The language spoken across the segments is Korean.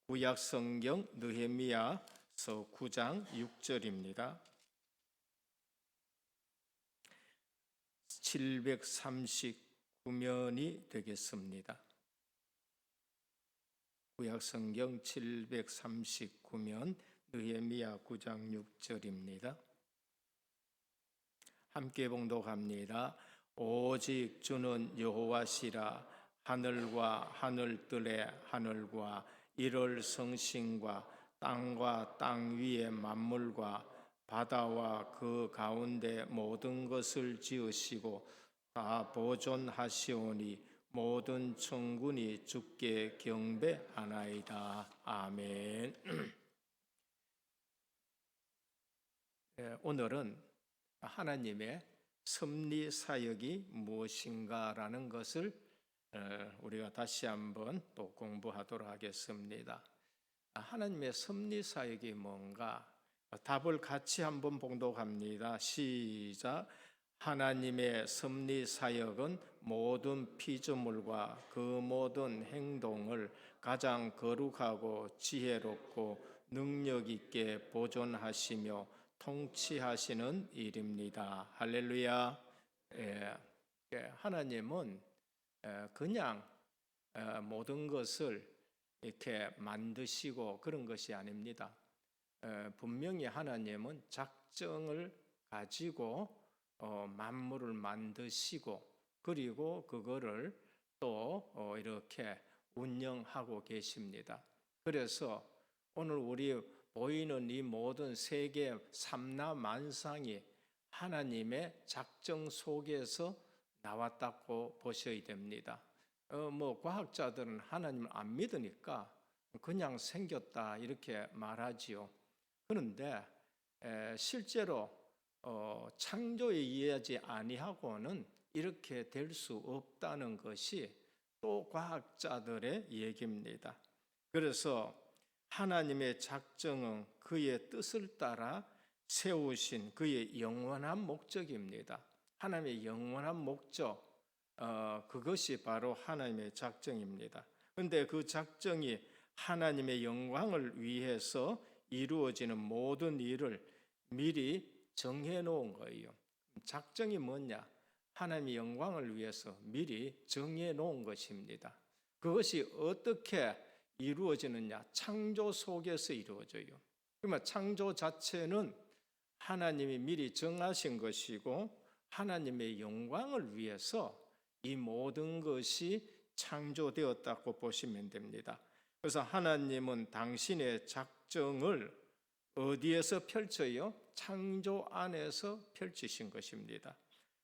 구약 성경 느헤미야서 9장 6절입니다. 739면이 되겠습니다. 구약 성경 739면 느헤미야 9장 6절입니다. 함께 봉독합니다. 오직 주는 여호와시라. 하늘과 하늘들의 하늘과 이를 성신과 땅과 땅 위의 만물과 바다와 그 가운데 모든 것을 지으시고 다 보존하시오니 모든 천군이 주께 경배하나이다. 아멘. 오늘은 하나님의 섭리 사역이 무엇인가라는 것을 우리가 다시 한번 또 공부하도록 하겠습니다. 하나님의 섭리 사역이 뭔가? 답을 같이 한번 봉독합니다. 시작. 하나님의 섭리 사역은 모든 피조물과 그 모든 행동을 가장 거룩하고 지혜롭고 능력 있게 보존하시며 통치하시는 일입니다. 할렐루야. 하나님은 그냥 모든 것을 이렇게 만드시고 그런 것이 아닙니다. 분명히 하나님은 작정을 가지고 만물을 만드시고 그리고 그거를 또 이렇게 운영하고 계십니다. 그래서 오늘 우리 보이는 이 모든 세계 삼라만상이 하나님의 작정 속에서 나왔다고 보셔야 됩니다. 과학자들은 하나님을 안 믿으니까 그냥 생겼다 이렇게 말하지요. 그런데 실제로 창조에 의하지 아니하고는 이렇게 될 수 없다는 것이 또 과학자들의 얘기입니다. 그래서 하나님의 작정은 그의 뜻을 따라 세우신 그의 영원한 목적입니다. 하나님의 영원한 목적, 그것이 바로 하나님의 작정입니다. 그런데 그 작정이 하나님의 영광을 위해서 이루어지는 모든 일을 미리 정해 놓은 거예요. 작정이 뭐냐? 하나님의 영광을 위해서 미리 정해 놓은 것입니다. 그것이 어떻게 이루어지느냐? 창조 속에서 이루어져요. 그러면 창조 자체는 하나님이 미리 정하신 것이고 하나님의 영광을 위해서 이 모든 것이 창조되었다고 보시면 됩니다. 그래서 하나님은 당신의 작정을 어디에서 펼쳐요? 창조 안에서 펼치신 것입니다.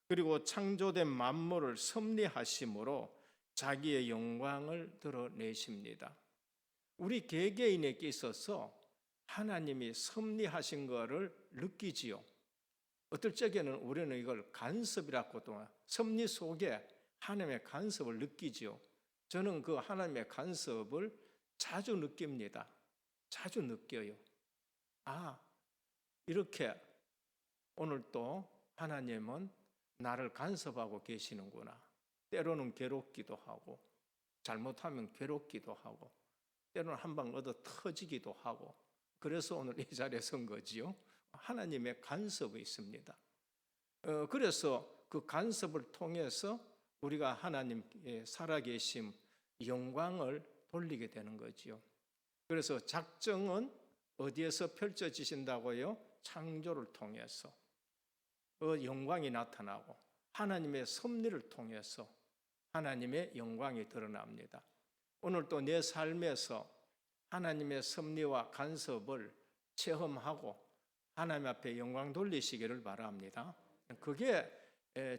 그리고 창조된 만물을 섭리하심으로 자기의 영광을 드러내십니다. 우리 개개인에게 있어서 하나님이 섭리하신 것을 느끼지요. 어떨 적에는 우리는 이걸 간섭이라고도 섭리 속에 하나님의 간섭을 느끼지요. 저는 그 하나님의 간섭을 자주 느낍니다. 자주 느껴요. 이렇게 오늘 또 하나님은 나를 간섭하고 계시는구나. 때로는 괴롭기도 하고 잘못하면 괴롭기도 하고 때로는 한 방 얻어 터지기도 하고 그래서 오늘 이 자리에 선 거지요. 하나님의 간섭이 있습니다. 그래서 그 간섭을 통해서 우리가 하나님의 살아계심, 영광을 돌리게 되는 거지요. 그래서 작정은 어디에서 펼쳐지신다고요? 창조를 통해서 영광이 나타나고 하나님의 섭리를 통해서 하나님의 영광이 드러납니다. 오늘 또 내 삶에서 하나님의 섭리와 간섭을 체험하고 하나님 앞에 영광 돌리시기를 바랍니다. 그게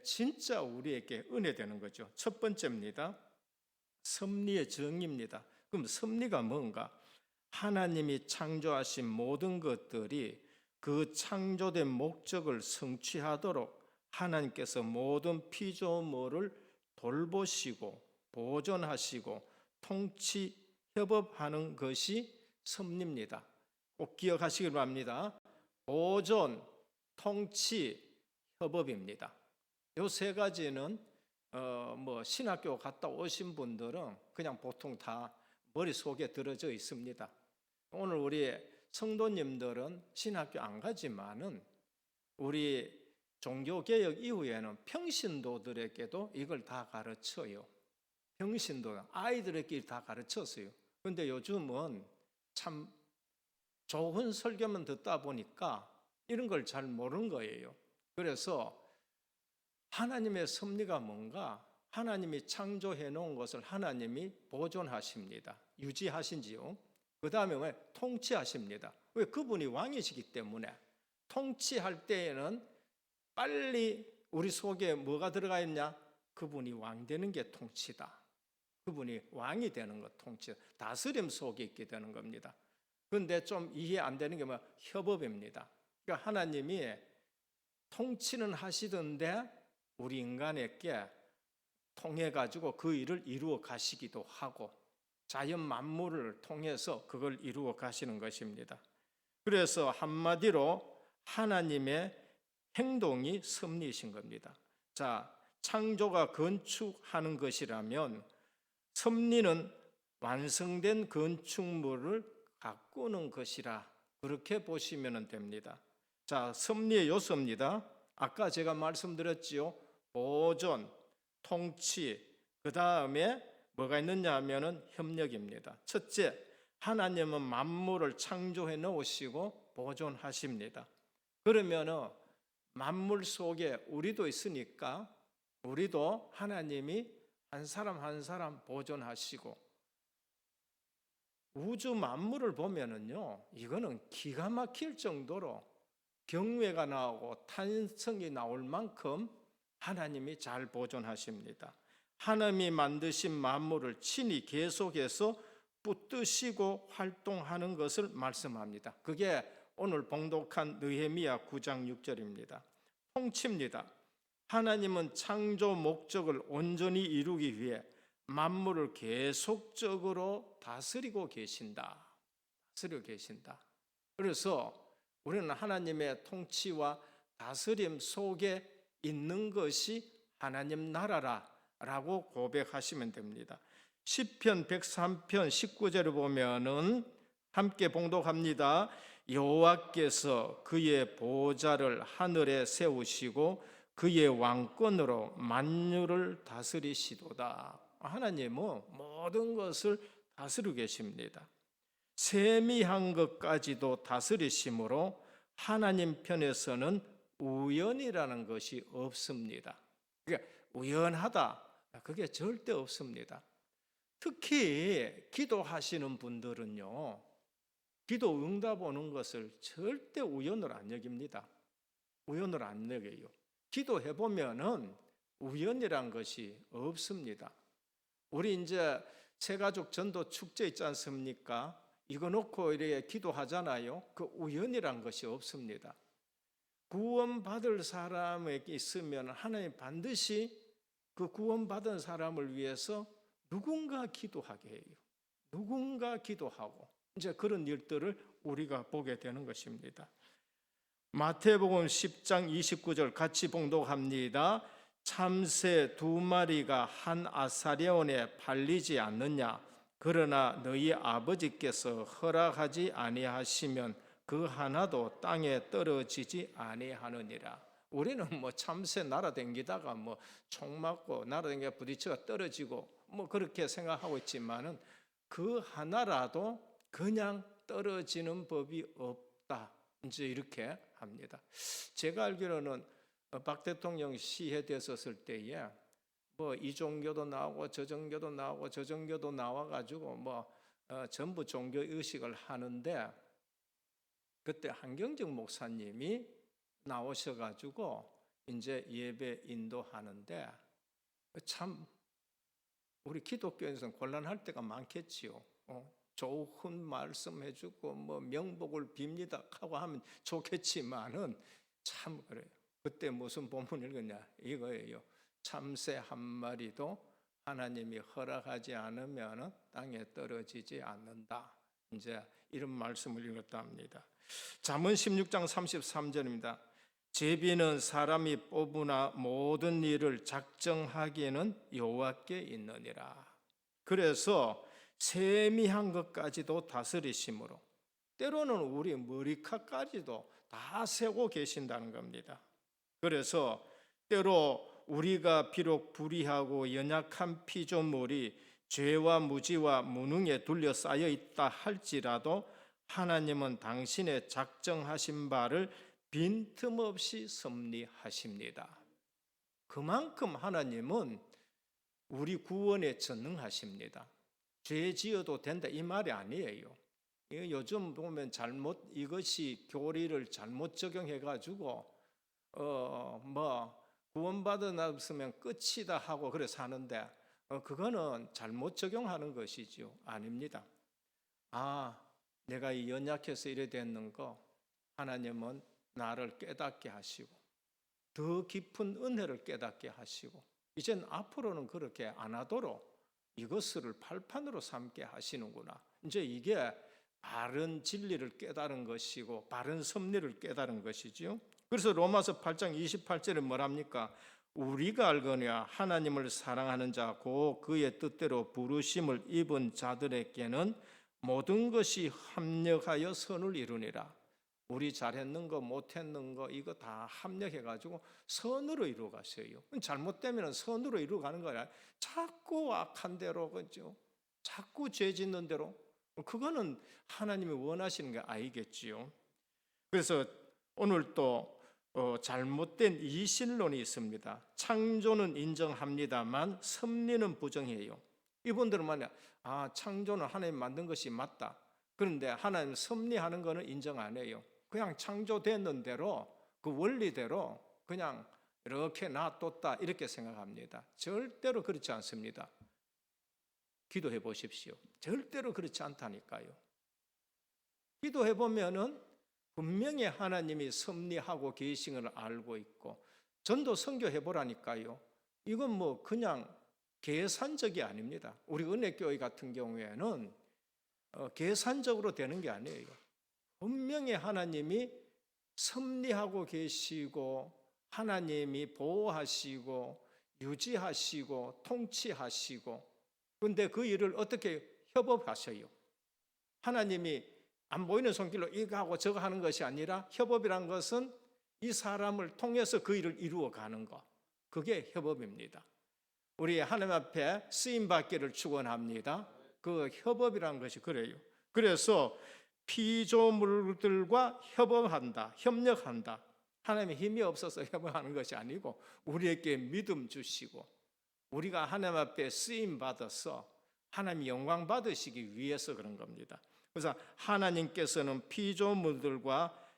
진짜 우리에게 은혜되는 거죠. 첫 번째입니다. 섭리의 정의입니다. 그럼 섭리가 뭔가? 하나님이 창조하신 모든 것들이 그 창조된 목적을 성취하도록 하나님께서 모든 피조물을 돌보시고 보존하시고 통치, 협업하는 것이 섭리입니다. 꼭 기억하시길 바랍니다. 보존, 통치, 협업입니다. 이 세 가지는 신학교 갔다 오신 분들은 그냥 보통 다 머릿속에 들어져 있습니다. 오늘 우리 성도님들은 신학교 안 가지만은 우리 종교개혁 이후에는 평신도들에게도 이걸 다 가르쳐요. 평신도 아이들에게 다 가르쳤어요. 그런데 요즘은 참 좋은 설교만 듣다 보니까 이런 걸 잘 모르는 거예요. 그래서 하나님의 섭리가 뭔가, 하나님이 창조해 놓은 것을 하나님이 보존하십니다. 유지하신지요. 그 다음에 왜 통치하십니다. 왜? 그분이 왕이시기 때문에. 통치할 때에는 빨리 우리 속에 뭐가 들어가 있냐? 그분이 왕 되는 게 통치다. 그분이 왕이 되는 것, 통치, 다스림 속에 있게 되는 겁니다. 그런데 좀 이해 안 되는 게 협업입니다. 그러니까 하나님이 통치는 하시던데 우리 인간에게 통해 가지고 그 일을 이루어 가시기도 하고 자연 만물을 통해서 그걸 이루어 가시는 것입니다. 그래서 한마디로 하나님의 행동이 섭리이신 겁니다. 자, 창조가 건축하는 것이라면 섭리는 완성된 건축물을 가꾸는 것이라 그렇게 보시면 됩니다. 자, 섭리의 요소입니다. 아까 제가 말씀드렸지요. 보존, 통치, 그 다음에 뭐가 있느냐 하면은 협력입니다. 첫째, 하나님은 만물을 창조해 놓으시고 보존하십니다. 그러면은 만물 속에 우리도 있으니까 우리도 하나님이 한 사람 한 사람 보존하시고, 우주 만물을 보면은요, 이거는 기가 막힐 정도로 경외가 나오고 탄성이 나올 만큼 하나님이 잘 보존하십니다. 하나님이 만드신 만물을 친히 계속해서 붙드시고 활동하는 것을 말씀합니다. 그게 오늘 봉독한 느헤미야 9장 6절입니다. 통치입니다. 하나님은 창조 목적을 온전히 이루기 위해 만물을 계속적으로 다스리고 계신다. 다스리고 계신다. 그래서 우리는 하나님의 통치와 다스림 속에 있는 것이 하나님 나라라고 고백하시면 됩니다. 시편 103편 19절을 보면은 함께 봉독합니다. 여호와께서 그의 보좌를 하늘에 세우시고 그의 왕권으로 만유를 다스리시도다. 하나님은 모든 것을 다스리고 계십니다. 세미한 것까지도 다스리심으로 하나님 편에서는 우연이라는 것이 없습니다. 그러니까 우연하다, 그게 절대 없습니다. 특히 기도하시는 분들은요, 기도 응답 오는 것을 절대 우연으로 안 여깁니다. 우연으로 안 여겨요. 기도해 보면은 우연이란 것이 없습니다. 우리 이제 새가족 전도 축제 있지 않습니까? 이거 놓고 이렇게 기도하잖아요. 그 우연이란 것이 없습니다. 구원받을 사람에게 있으면 하나님 반드시 그 구원받은 사람을 위해서 누군가 기도하게 해요. 누군가 기도하고 이제 그런 일들을 우리가 보게 되는 것입니다. 마태복음 10장 29절 같이 봉독합니다. 참새 2마리가 한 아사리온에 팔리지 않느냐? 그러나 너희 아버지께서 허락하지 아니하시면 그 하나도 땅에 떨어지지 아니하느니라. 우리는 참새 날아다니다가 총 맞고 날아다니다가 부딪혀가 떨어지고 그렇게 생각하고 있지만은 그 하나라도 그냥 떨어지는 법이 없다. 이제 이렇게 합니다. 제가 알기로는 박 대통령 시해됐었을 때에 이 종교도 나오고 저 종교도 나오고 저 종교도 나와가지고 전부 종교 의식을 하는데 그때 한경직 목사님이 나오셔가지고 이제 예배 인도하는데 참 우리 기독교에서는 곤란할 때가 많겠지요. 좋은 말씀해주고 명복을 빕니다 하고 하면 좋겠지만은 참 그래요. 그때 무슨 본문 읽었냐 이거예요. 참새 한 마리도 하나님이 허락하지 않으면 땅에 떨어지지 않는다. 이제 이런 말씀을 읽었다 합니다. 잠언 16장 33절입니다. 제비는 사람이 뽑으나 모든 일을 작정하기에는 여호와께 있느니라. 그래서 세미한 것까지도 다스리심으로 때로는 우리 머리카락까지도 다 세고 계신다는 겁니다. 그래서 때로 우리가 비록 불의하고 연약한 피조물이 죄와 무지와 무능에 둘러싸여 있다 할지라도 하나님은 당신의 작정하신 바를 빈틈없이 섭리하십니다. 그만큼 하나님은 우리 구원에 전능하십니다. 죄 지어도 된다 이 말이 아니에요. 요즘 보면 이것이 교리를 잘못 적용해 가지고 구원받았으면 끝이다 하고 그래 사는데 그거는 잘못 적용하는 것이죠. 아닙니다. 내가 연약해서 이래 됐는 거 하나님은 나를 깨닫게 하시고 더 깊은 은혜를 깨닫게 하시고 이젠 앞으로는 그렇게 안 하도록 이것을 발판으로 삼게 하시는구나. 이제 이게 바른 진리를 깨달은 것이고 바른 섭리를 깨달은 것이지요. 그래서 로마서 8장 28절에 뭐랍니까? 우리가 알거니와 하나님을 사랑하는 자 곧 그의 뜻대로 부르심을 입은 자들에게는 모든 것이 합력하여 선을 이루니라. 우리 잘했는 거 못했는 거 이거 다 합력해가지고 선으로 이루어가세요. 잘못되면 선으로 이루어가는 거야. 자꾸 악한 대로 그죠? 자꾸 죄 짓는 대로 그거는 하나님이 원하시는 게 아니겠지요. 그래서 오늘 또 잘못된 이신론이 있습니다. 창조는 인정합니다만 섭리는 부정해요. 이분들은 말이야, 창조는 하나님 만든 것이 맞다. 그런데 하나님 섭리하는 거는 인정 안 해요. 그냥 창조되는 대로 그 원리대로 그냥 이렇게 놔뒀다 이렇게 생각합니다. 절대로 그렇지 않습니다. 기도해 보십시오. 절대로 그렇지 않다니까요. 기도해 보면은 분명히 하나님이 섭리하고 계신 걸 알고 있고 전도 선교해 보라니까요. 이건 그냥 계산적이 아닙니다. 우리 은혜교회 같은 경우에는 계산적으로 되는 게 아니에요. 분명히 하나님이 섭리하고 계시고 하나님이 보호하시고 유지하시고 통치하시고 그런데 그 일을 어떻게 협업하셔요? 하나님이 안 보이는 손길로 이거 하고 저거 하는 것이 아니라 협업이란 것은 이 사람을 통해서 그 일을 이루어가는 것. 그게 협업입니다. 우리 하나님 앞에 쓰임받기를 축원합니다. 그 협업이라는 것이 그래요. 그래서 피조물들과 협업한다, 협력한다. 하나님의 힘이 없어서 협업하는 것이 아니고 우리에게 믿음 주시고 우리가 하나님 앞에 쓰임 받아서 하나님 영광 받으시기 위해서 그런 겁니다. 그래서 하나님께서는 피조물들과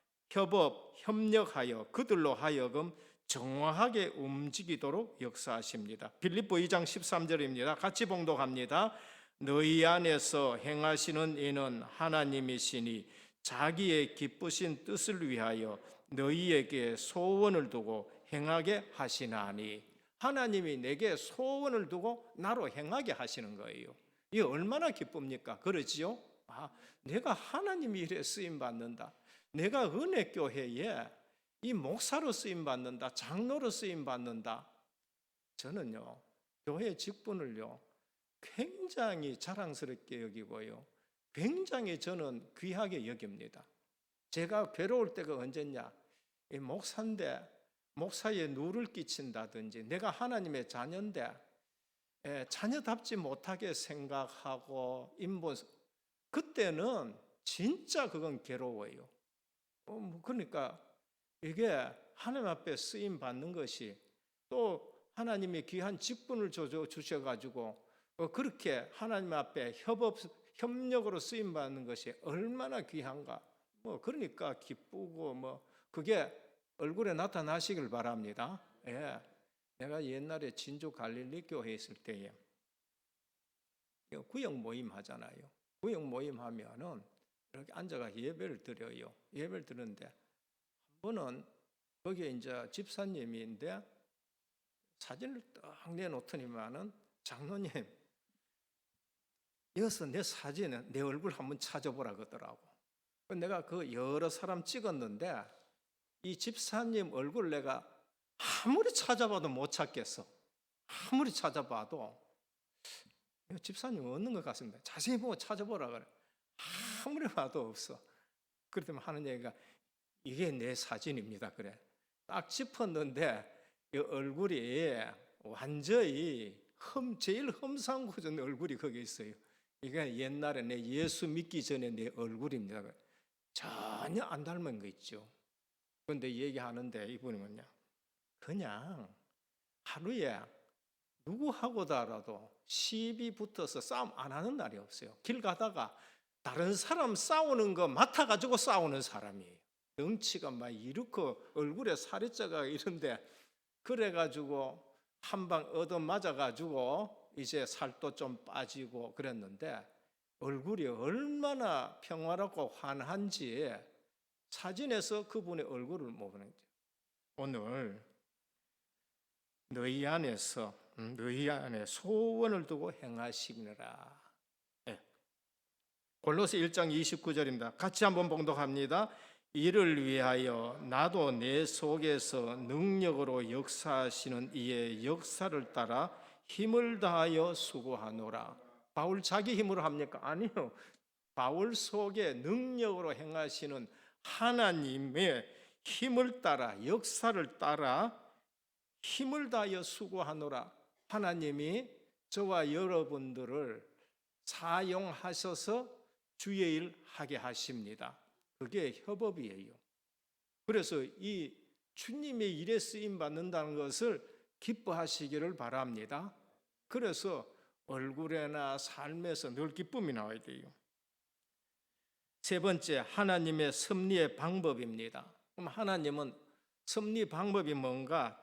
협력하여 그들로 하여금 정확하게 움직이도록 역사하십니다. 빌립보 2장 13절입니다. 같이 봉독합니다. 너희 안에서 행하시는 이는 하나님이시니 자기의 기쁘신 뜻을 위하여 너희에게 소원을 두고 행하게 하시나니. 하나님이 내게 소원을 두고 나로 행하게 하시는 거예요. 이게 얼마나 기쁩니까? 그러지요? 내가 하나님이 일에 쓰임 받는다. 내가 은혜교회에 이 목사로 쓰임 받는다. 장로로 쓰임 받는다. 저는요, 교회 직분을요, 굉장히 자랑스럽게 여기고요. 굉장히 저는 귀하게 여깁니다. 제가 괴로울 때가 언제냐? 이 목사인데 목사에 누를 끼친다든지 내가 하나님의 자녀인데 자녀답지 못하게 생각하고 그때는 진짜 그건 괴로워요. 그러니까 이게 하나님 앞에 쓰임 받는 것이 또 하나님이 귀한 직분을 주셔가지고 그렇게 하나님 앞에 협력으로 쓰임 받는 것이 얼마나 귀한가. 그러니까 기쁘고 그게 얼굴에 나타나시길 바랍니다. 예. 내가 옛날에 진주 갈릴리 교회에 있을 때에 구역 모임 하잖아요. 구역 모임 하면은 이렇게 앉아가 예배를 드려요. 예배를 드는데 한 번은 거기에 이제 집사님인데 사진을 딱 내놓더니만은 장로님 여기서 내 사진에 내 얼굴 한번 찾아보라 그러더라고. 내가 그 여러 사람 찍었는데 이 집사님 얼굴 내가 아무리 찾아봐도 못 찾겠어. 아무리 찾아봐도 이거 집사님 없는 것 같습니다. 자세히 보고 찾아보라 그래. 아무리 봐도 없어. 그랬더니 하는 얘기가 이게 내 사진입니다. 그래. 딱 짚었는데 이 얼굴이 완전히 제일 험상궂은 얼굴이 거기 있어요. 이게 옛날에 내 예수 믿기 전에 내 얼굴입니다. 전혀 안 닮은 거 있죠. 그런데 얘기하는데 이분이 뭐냐, 그냥 하루에 누구하고더라도 시비 붙어서 싸움 안 하는 날이 없어요. 길 가다가 다른 사람 싸우는 거 맡아가지고 싸우는 사람이에요. 덩치가 막 이렇고 얼굴에 살이 쪄가 이런데, 그래가지고 한 방 얻어맞아가지고 이제 살도 좀 빠지고 그랬는데, 얼굴이 얼마나 평화롭고 환한지 사진에서 그분의 얼굴을 못 보는 거죠. 오늘 너희 안에 소원을 두고 행하시느라. 골로새 1장 29절입니다. 같이 한번 봉독합니다. 이를 위하여 나도 내 속에서 능력으로 역사하시는 이의 역사를 따라 힘을 다하여 수고하노라. 바울 자기 힘으로 합니까? 아니요. 바울 속에 능력으로 행하시는 하나님의 힘을 따라, 역사를 따라 힘을 다하여 수고하노라. 하나님이 저와 여러분들을 사용하셔서 주의 일 하게 하십니다. 그게 협업이에요. 그래서 이 주님의 일에 쓰임 받는다는 것을 기뻐하시기를 바랍니다. 그래서 얼굴에나 삶에서 늘 기쁨이 나와야 돼요. 세 번째, 하나님의 섭리의 방법입니다. 그럼 하나님은 섭리 방법이 뭔가?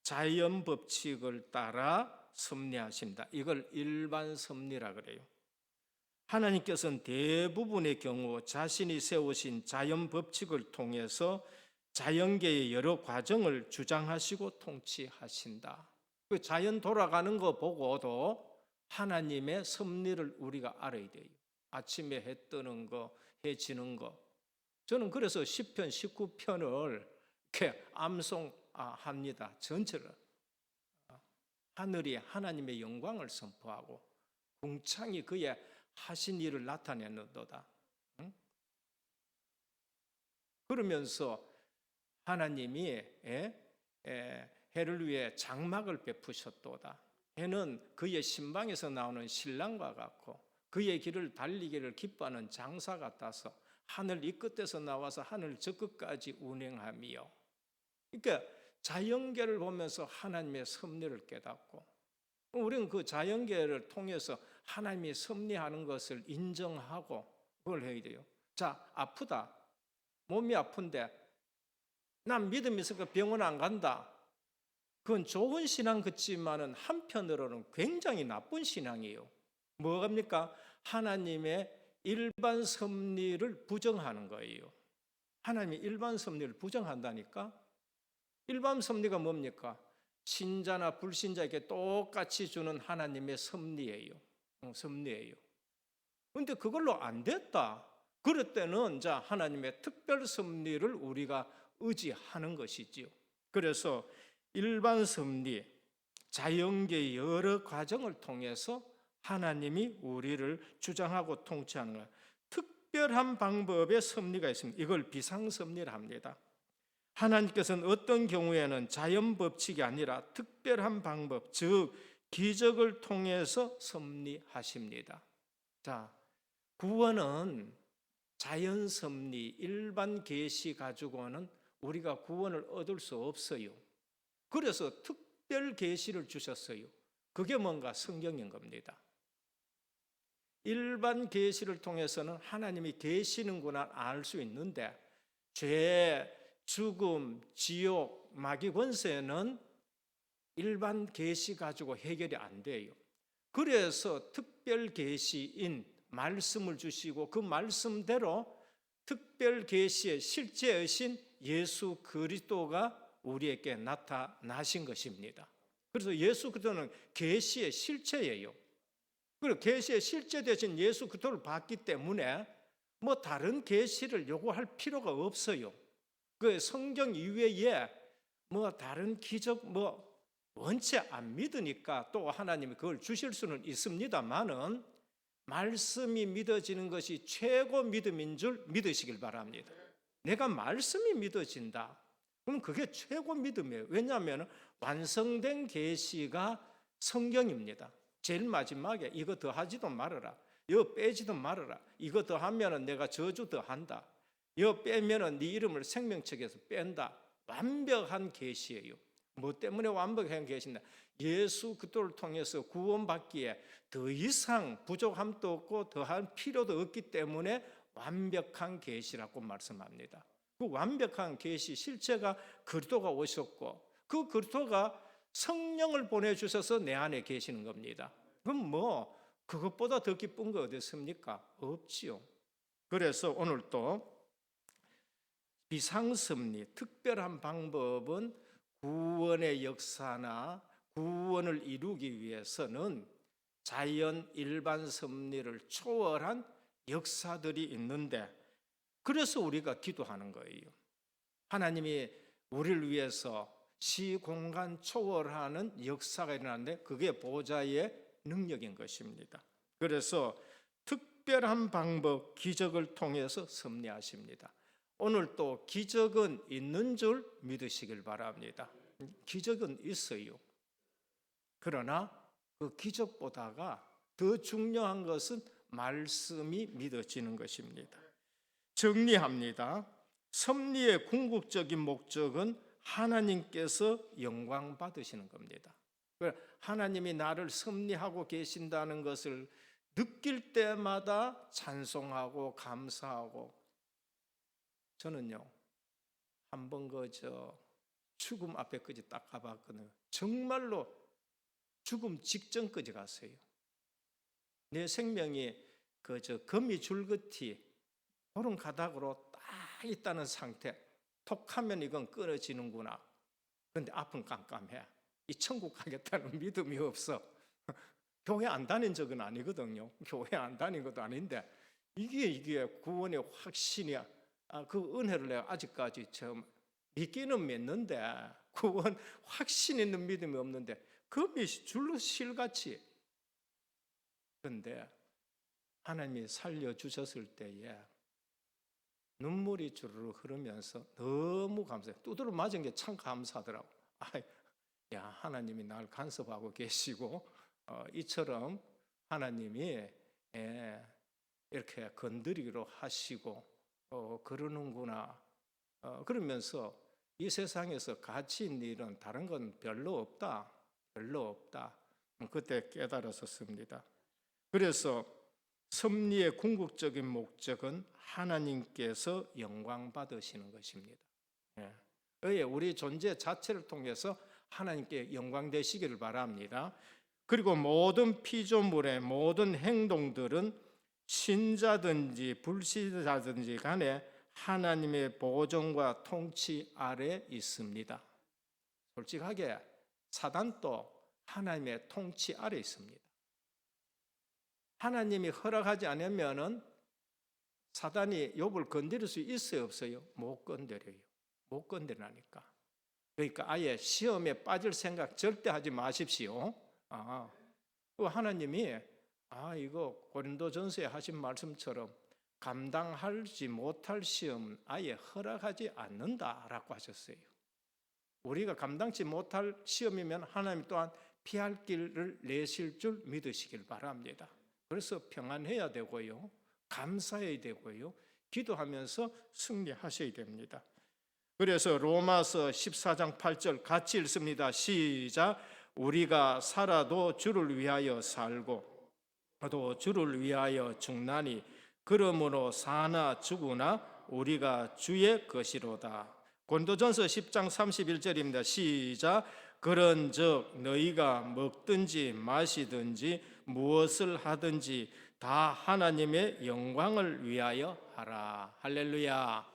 자연 법칙을 따라 섭리하십니다. 이걸 일반 섭리라 그래요. 하나님께서는 대부분의 경우 자신이 세우신 자연 법칙을 통해서 자연계의 여러 과정을 주장하시고 통치하신다. 그 자연 돌아가는 거 보고도 하나님의 섭리를 우리가 알아야 돼요. 아침에 해 뜨는 거, 해 지는 거. 저는 그래서 시편 19편을 이렇게 암송합니다. 전체를. 하늘이 하나님의 영광을 선포하고 궁창이 그의 하신 일을 나타내는도다. 그러면서 하나님이 해를 위해 장막을 베푸셨도다. 해는 그의 신방에서 나오는 신랑과 같고 그의 길을 달리기를 기뻐하는 장사 같아서 하늘 이 끝에서 나와서 하늘 저 끝까지 운행하며. 그러니까 자연계를 보면서 하나님의 섭리를 깨닫고, 우리는 그 자연계를 통해서 하나님이 섭리하는 것을 인정하고 그걸 해야 돼요. 자, 아프다. 몸이 아픈데 난 믿음이 있으니까 병원 안 간다. 그건 좋은 신앙 같지만은 한편으로는 굉장히 나쁜 신앙이에요. 뭐합니까? 하나님의 일반 섭리를 부정하는 거예요. 하나님이 일반 섭리를 부정한다니까? 일반 섭리가 뭡니까? 신자나 불신자에게 똑같이 주는 하나님의 섭리예요. 섭리예요. 그런데 그걸로 안 됐다. 그럴 때는 자, 하나님의 특별 섭리를 우리가 의지하는 것이지요. 그래서 일반 섭리, 자연계의 여러 과정을 통해서 하나님이 우리를 주장하고 통치하는 것. 특별한 방법의 섭리가 있습니다. 이걸 비상섭리라 합니다. 하나님께서는 어떤 경우에는 자연 법칙이 아니라 특별한 방법, 즉 기적을 통해서 섭리하십니다. 자, 구원은 자연 섭리, 일반 계시 가지고는 우리가 구원을 얻을 수 없어요. 그래서 특별 계시를 주셨어요. 그게 뭔가? 성경인 겁니다. 일반 계시를 통해서는 하나님이 계시는구나 알 수 있는데, 죄, 죽음, 지옥, 마귀 권세는 일반 계시 가지고 해결이 안 돼요. 그래서 특별 계시인 말씀을 주시고 그 말씀대로 특별 계시의 실제이신 예수 그리스도가 우리에게 나타나신 것입니다. 그래서 예수 그리스도는 계시의 실체예요. 그리고 계시의 실제 되신 예수 그리스도를 봤기 때문에 뭐 다른 계시를 요구할 필요가 없어요. 그 성경 이외에 뭐 다른 기적 원체 안 믿으니까 또 하나님이 그걸 주실 수는 있습니다만은 말씀이 믿어지는 것이 최고 믿음인 줄 믿으시길 바랍니다. 내가 말씀이 믿어진다. 그럼 그게 최고 믿음이에요. 왜냐하면 완성된 계시가 성경입니다. 제일 마지막에 이거 더 하지도 말아라. 이거 빼지도 말아라. 이거 더 하면은 내가 저주 더 한다. 이거 빼면은 네 이름을 생명책에서 뺀다. 완벽한 계시예요. 뭐 때문에 완벽한 계시냐? 예수 그리스도를 통해서 구원받기에 더 이상 부족함도 없고 더할 필요도 없기 때문에 완벽한 계시라고 말씀합니다. 그 완벽한 계시 실체가 그리스도가 오셨고 그 그리스도가 성령을 보내주셔서 내 안에 계시는 겁니다. 그럼 뭐 그것보다 더 기쁜 거 어디 있습니까? 없지요. 그래서 오늘 또 비상섭리, 특별한 방법은 구원의 역사나 구원을 이루기 위해서는 자연 일반 섭리를 초월한 역사들이 있는데 그래서 우리가 기도하는 거예요. 하나님이 우리를 위해서 시공간 초월하는 역사가 일어나는데 그게 보좌의 능력인 것입니다. 그래서 특별한 방법, 기적을 통해서 섭리하십니다. 오늘 또 기적은 있는 줄 믿으시길 바랍니다. 기적은 있어요. 그러나 그 기적보다가 더 중요한 것은 말씀이 믿어지는 것입니다. 정리합니다. 섭리의 궁극적인 목적은 하나님께서 영광 받으시는 겁니다. 하나님이 나를 섭리하고 계신다는 것을 느낄 때마다 찬송하고 감사하고 저는요 한번 죽음 앞에까지 딱 가봤거든요. 정말로 죽음 직전까지 갔어요. 내 생명이 거미 줄긋이 그런 가닥으로 딱 있다는 상태. 톡하면 이건 끊어지는구나. 그런데 앞은 깜깜해. 이 천국 가겠다는 믿음이 없어. 교회 안 다닌 적은 아니거든요. 교회 안 다닌 것도 아닌데 이게 구원의 확신이야. 그 은혜를 내가 아직까지 믿기는 믿는데 구원 확신 있는 믿음이 없는데 금이 줄로 실같이. 그런데 하나님이 살려주셨을 때에 눈물이 주르르 흐르면서 너무 감사해요. 두드러 맞은 게 참 감사하더라고. 야, 하나님이 날 간섭하고 계시고 이처럼 하나님이 이렇게 건드리기로 하시고 그러는구나. 그러면서 이 세상에서 가치 있는 일은 다른 건 별로 없다. 그때 깨달았었습니다. 그래서 섭리의 궁극적인 목적은 하나님께서 영광 받으시는 것입니다. 우리 존재 자체를 통해서 하나님께 영광 되시기를 바랍니다. 그리고 모든 피조물의 모든 행동들은 신자든지 불신자든지 간에 하나님의 보존과 통치 아래 있습니다. 솔직하게 사단도 하나님의 통치 아래 있습니다. 하나님이 허락하지 않으면은 사단이 욥을 건드릴 수 있어요, 없어요? 못 건드려요. 못 건드리니까. 그러니까 아예 시험에 빠질 생각 절대 하지 마십시오. 하나님이 이거 고린도전서에 하신 말씀처럼 감당하지 못할 시험 아예 허락하지 않는다라고 하셨어요. 우리가 감당치 못할 시험이면 하나님 또한 피할 길을 내실 줄 믿으시길 바랍니다. 그래서 평안해야 되고요, 감사해야 되고요, 기도하면서 승리하셔야 됩니다. 그래서 로마서 14장 8절 같이 읽습니다. 시작. 우리가 살아도 주를 위하여 살고 또 주를 위하여 죽나니 그러므로 사나 죽으나 우리가 주의 것이로다. 고린도전서 10장 31절입니다. 시작. 그런즉 너희가 먹든지 마시든지 무엇을 하든지 다 하나님의 영광을 위하여 하라. 할렐루야.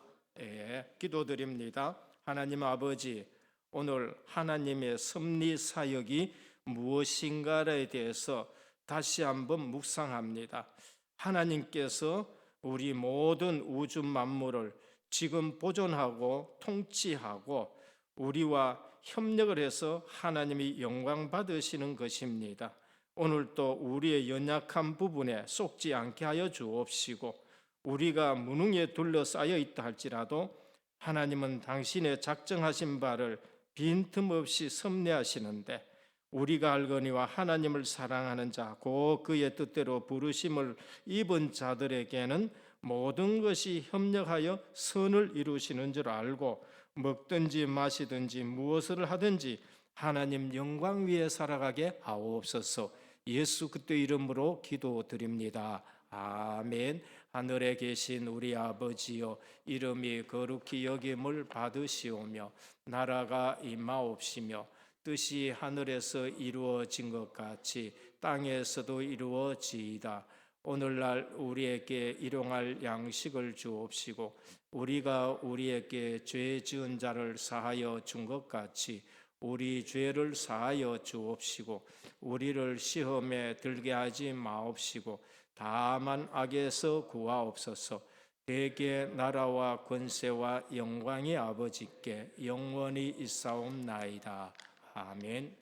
기도드립니다. 하나님 아버지, 오늘 하나님의 섭리 사역이 무엇인가에 대해서 다시 한번 묵상합니다. 하나님께서 우리 모든 우주 만물을 지금 보존하고 통치하고 우리와 협력을 해서 하나님이 영광 받으시는 것입니다. 오늘도 우리의 연약한 부분에 속지 않게 하여 주옵시고, 우리가 무능에 둘러싸여 있다 할지라도 하나님은 당신의 작정하신 바를 빈틈없이 섭리하시는데, 우리가 알거니와 하나님을 사랑하는 자, 곧 그의 뜻대로 부르심을 입은 자들에게는 모든 것이 협력하여 선을 이루시는 줄 알고, 먹든지 마시든지 무엇을 하든지 하나님 영광 위에 살아가게 하옵소서. 예수 그리스도의 이름으로 기도드립니다. 아멘. 하늘에 계신 우리 아버지여, 이름이 거룩히 여김을 받으시오며 나라가 임하옵시며 뜻이 하늘에서 이루어진 것 같이 땅에서도 이루어지이다. 오늘날 우리에게 일용할 양식을 주옵시고, 우리가 우리에게 죄 지은 자를 사하여 준 것 같이 우리 죄를 사하여 주옵시고, 우리를 시험에 들게 하지 마옵시고 다만 악에서 구하옵소서. 대개 나라와 권세와 영광이 아버지께 영원히 있사옵나이다. 아멘.